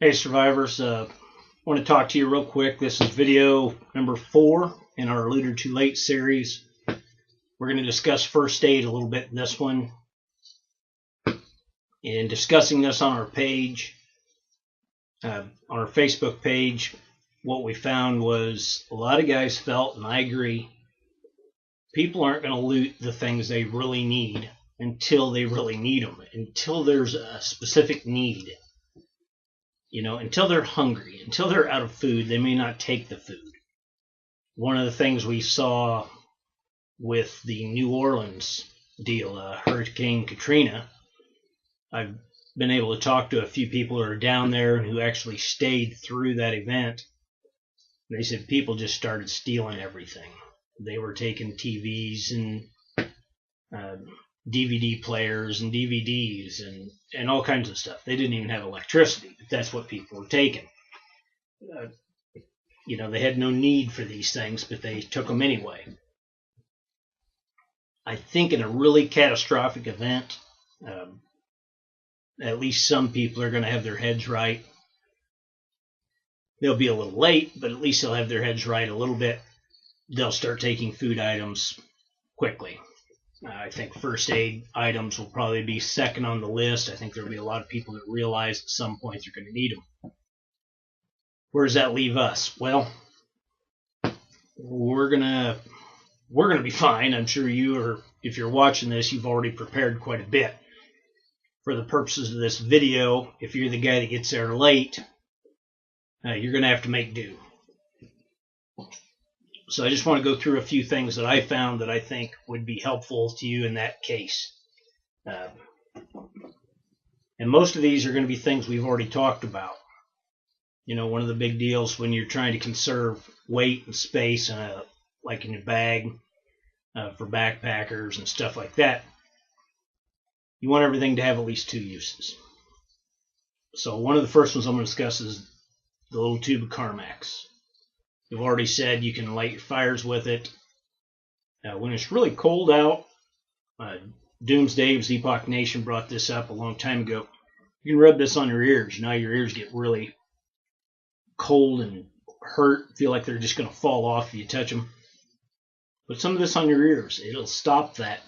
Hey survivors, I want to talk to you real quick. This is video number 4 in our Alluded to Late series. We're going to discuss first aid a little bit in this one. In discussing this on our page, on our Facebook page, what we found was a lot of guys felt, and I agree, people aren't going to loot the things they really need until they really need them, until there's a specific need. You know, until they're hungry, until they're out of food, they may not take the food. One of the things we saw with the New Orleans deal, Hurricane Katrina, I've been able to talk to a few people who are down there and who actually stayed through that event. They said people just started stealing everything. They were taking TVs and DVD players and DVDs and all kinds of stuff. They didn't even have electricity, but that's what people were taking. You know, they had no need for these things, but they took them anyway. I think in a really catastrophic event, at least some people are going to have their heads right. They'll be a little late, but at least they'll have their heads right a little bit. They'll start taking food items quickly. I think first aid items will probably be second on the list. I think there'll be a lot of people that realize at some point they're going to need them. Where does that leave us? Well, we're gonna be fine. I'm sure you are. If you're watching this, you've already prepared quite a bit. For the purposes of this video, if you're the guy that gets there late, you're going to have to make do. So I just want to go through a few things that I found that I think would be helpful to you in that case. And most of these are going to be things we've already talked about. You know, one of the big deals when you're trying to conserve weight and space, like in your bag for backpackers and stuff like that, you want everything to have at least 2 uses. So one of the first ones I'm going to discuss is the little tube of Carmex. We've already said you can light your fires with it. When it's really cold out, Doomsday's Epoch Nation brought this up a long time ago. You can rub this on your ears. Now your ears get really cold and hurt, feel like they're just going to fall off if you touch them. Put some of this on your ears. It'll stop that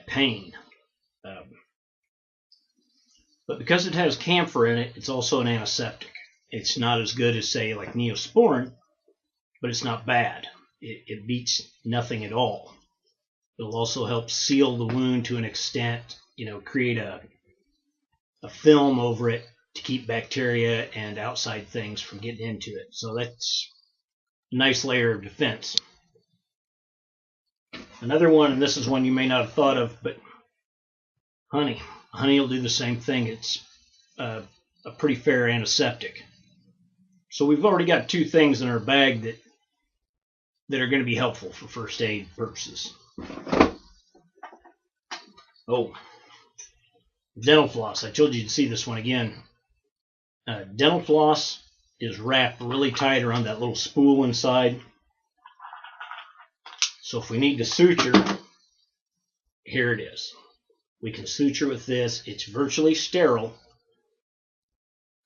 pain. But because it has camphor in it, it's also an antiseptic. It's not as good as, say, like Neosporin, but it's not bad. It beats nothing at all. It'll also help seal the wound to an extent, you know, create a film over it to keep bacteria and outside things from getting into it. So that's a nice layer of defense. Another one, and this is one you may not have thought of, but honey. Honey will do the same thing. It's a pretty fair antiseptic. So we've already got 2 things in our bag that are going to be helpful for first aid purposes. Oh, dental floss. I told you to see this one again. Dental floss is wrapped really tight around that little spool inside. So if we need to suture, here it is. We can suture with this. It's virtually sterile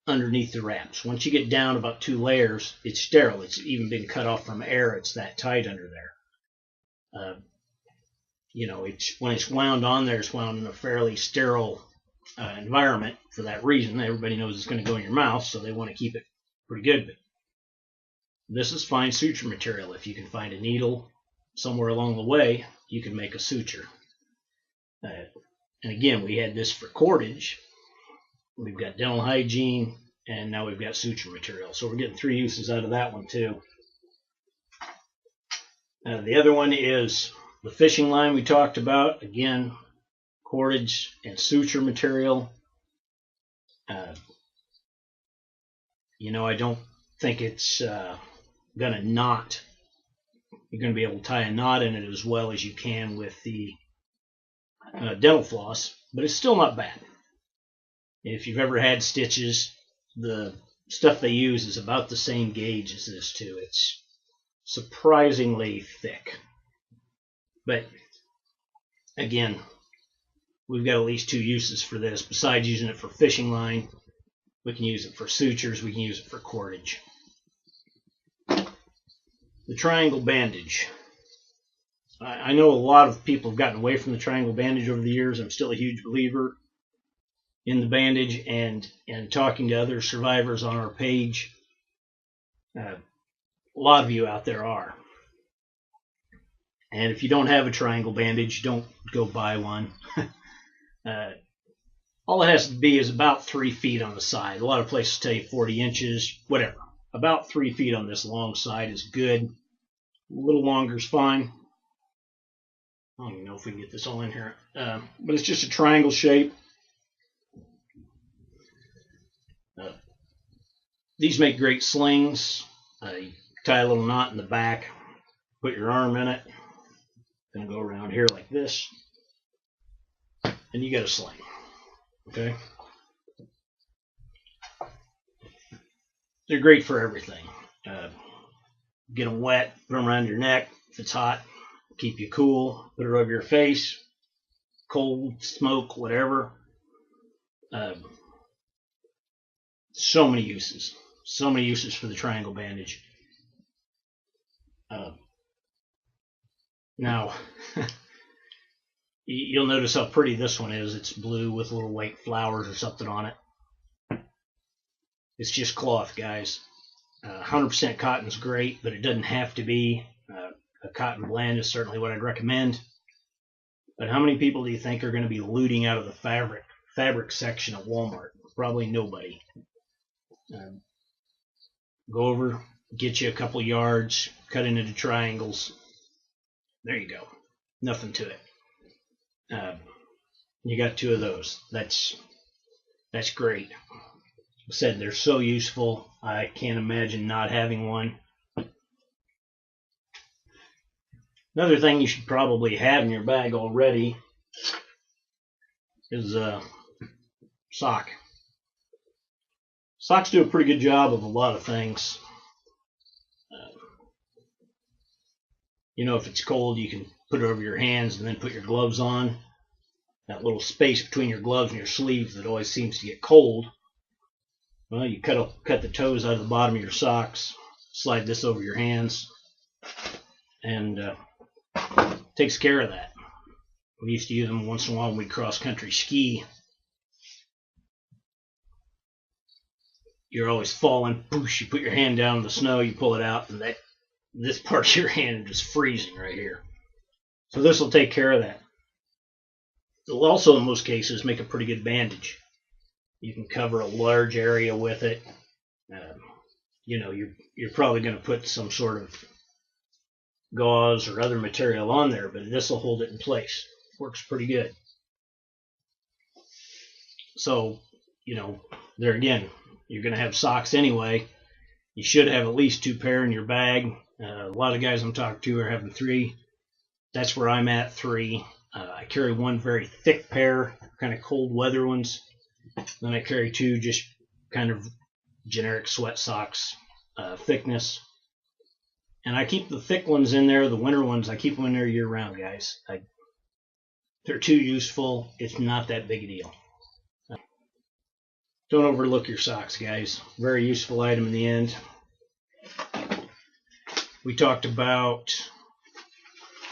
underneath the wraps. Once you get down about 2 layers, it's sterile. It's even been cut off from air. It's that tight under there. You know, when it's wound on there, it's wound in a fairly sterile environment for that reason. Everybody knows it's going to go in your mouth, so they want to keep it pretty good. But this is fine suture material. If you can find a needle somewhere along the way, you can make a suture. And again, we had this for cordage. We've got dental hygiene, and now we've got suture material. So we're getting 3 uses out of that one too. The other one is the fishing line we talked about. Again, cordage and suture material. You know, I don't think it's going to knot. You're going to be able to tie a knot in it as well as you can with the dental floss, but it's still not bad. If you've ever had stitches, the stuff they use is about the same gauge as this too. It's surprisingly thick. But again, we've got at least 2 uses for this besides using it for fishing line. We can use it for sutures. We can use it for cordage. The triangle bandage. I know a lot of people have gotten away from the triangle bandage over the years. I'm still a huge believer in the bandage, and talking to other survivors on our page, a lot of you out there are. And if you don't have a triangle bandage, don't go buy one. All it has to be is about 3 feet on the side. A lot of places tell you 40 inches, whatever. About 3 feet on this long side is good. A little longer is fine. I don't even know if we can get this all in here. But it's just a triangle shape. These make great slings. You tie a little knot in the back, put your arm in it, and go around here like this, and you got a sling. Okay? They're great for everything. Get them wet, put them around your neck. If it's hot, keep you cool. Put it over your face. Cold, smoke, whatever. So many uses. So many uses for the triangle bandage. Now, you'll notice how pretty this one is. It's blue with little white flowers or something on it. It's just cloth, guys. 100% cotton is great, but it doesn't have to be. A cotton blend is certainly what I'd recommend. But how many people do you think are going to be looting out of the fabric section at Walmart? Probably nobody. Go over, get you a couple yards, cut it into triangles. There you go. Nothing to it. You got 2 of those. That's great. I said they're so useful. I can't imagine not having one. Another thing you should probably have in your bag already is a sock. Socks do a pretty good job of a lot of things. If it's cold, you can put it over your hands and then put your gloves on. That little space between your gloves and your sleeves that always seems to get cold. Well, you cut the toes out of the bottom of your socks, slide this over your hands, and takes care of that. We used to use them once in a while when we'd cross-country ski. You're always falling. Boosh, you put your hand down in the snow, you pull it out, and this part of your hand is freezing right here. So this will take care of that. It'll also, in most cases, make a pretty good bandage. You can cover a large area with it. You're probably going to put some sort of gauze or other material on there, but this will hold it in place. Works pretty good. So, there again, you're going to have socks anyway. You should have at least 2 pair in your bag. A lot of guys I'm talking to are having 3. That's where I'm at, 3. I carry 1 very thick pair, kind of cold weather ones. Then I carry 2 just kind of generic sweat socks thickness. And I keep the thick ones in there, the winter ones, I keep them in there year round, guys. They're too useful. It's not that big a deal. Don't overlook your socks, guys. Very useful item in the end. We talked about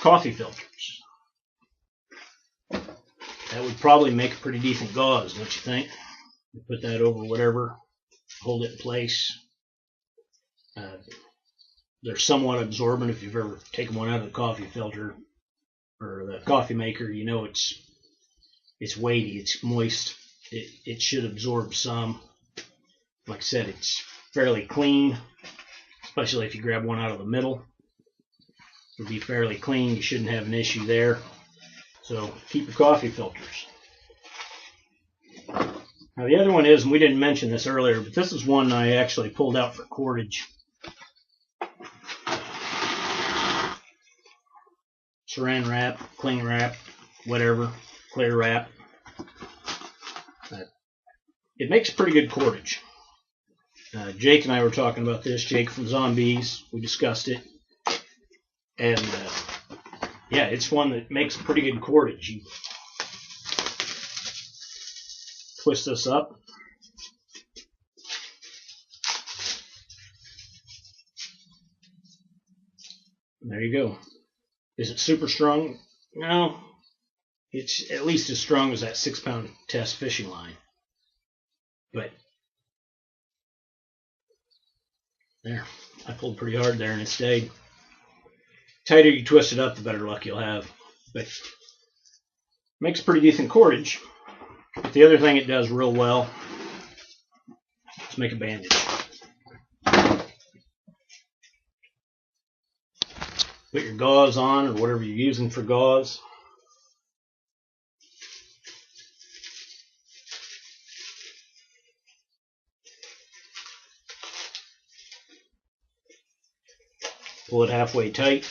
coffee filters. That would probably make a pretty decent gauze, don't you think? You put that over whatever, hold it in place. They're somewhat absorbent. If you've ever taken one out of the coffee filter or the coffee maker, it's weighty, it's moist. It should absorb some. Like I said, it's fairly clean, especially if you grab one out of the middle. It'll be fairly clean. You shouldn't have an issue there. So keep your coffee filters. Now the other one is, and we didn't mention this earlier, but this is one I actually pulled out for cordage. Saran wrap, cling wrap, whatever, clear wrap. It makes pretty good cordage. Jake and I were talking about this. Jake from Zombies, we discussed it. And yeah, it's one that makes pretty good cordage. You twist this up, There you go. Is it super strong? No. It's at least as strong as that 6-pound test fishing line. But there, I pulled pretty hard there and it stayed. The tighter you twist it up, the better luck you'll have. But makes pretty decent cordage. But the other thing it does real well is make a bandage. Put your gauze on or whatever you're using for gauze. Pull it halfway tight,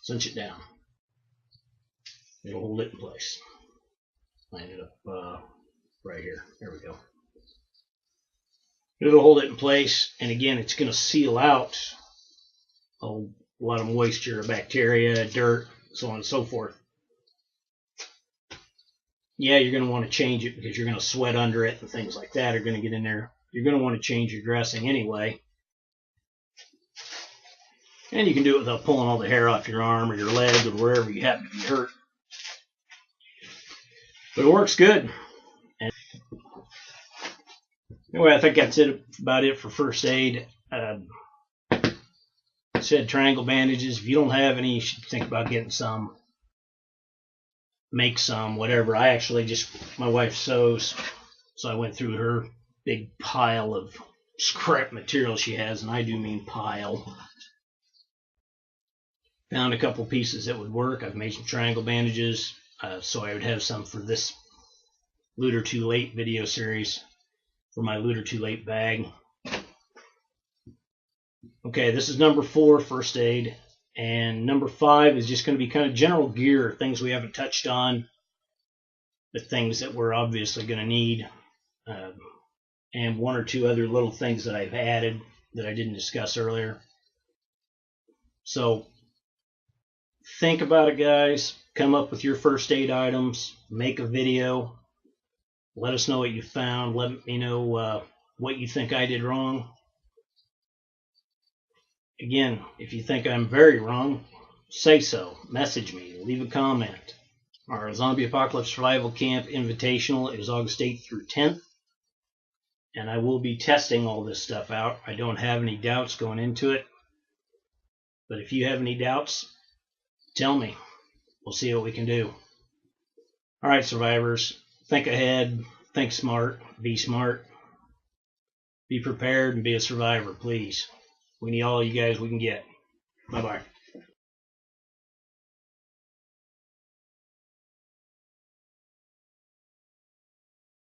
cinch it down. It'll hold it in place. Line it up right here. There we go. It'll hold it in place, and again, it's going to seal out a lot of moisture, bacteria, dirt, so on and so forth. Yeah, you're going to want to change it because you're going to sweat under it and things like that are going to get in there. You're going to want to change your dressing anyway. And you can do it without pulling all the hair off your arm or your leg or wherever you happen to be hurt. But it works good. And anyway, I think that's about it for first aid. I said triangle bandages. If you don't have any, you should think about getting some. Make some, whatever. I actually my wife sews, so I went through her big pile of scrap material she has, and I do mean pile. Found a couple pieces that would work. I've made some triangle bandages, so I would have some for this Looter Too Late video series for my Looter Too Late bag. Okay, this is number 4, first aid, and number 5 is just going to be kind of general gear, things we haven't touched on, but things that we're obviously going to need, and 1 or 2 other little things that I've added that I didn't discuss earlier. So think about it, guys. Come up with your first aid items. Make a video. Let us know what you found. Let me know what you think I did wrong. Again, if you think I'm very wrong, say so. Message me. Leave a comment. Our Zombie Apocalypse Survival Camp Invitational is August 8th through 10th. And I will be testing all this stuff out. I don't have any doubts going into it. But if you have any doubts, tell me. We'll see what we can do. All right, survivors. Think ahead. Think smart. Be smart. Be prepared and be a survivor, please. We need all you guys we can get. Bye-bye.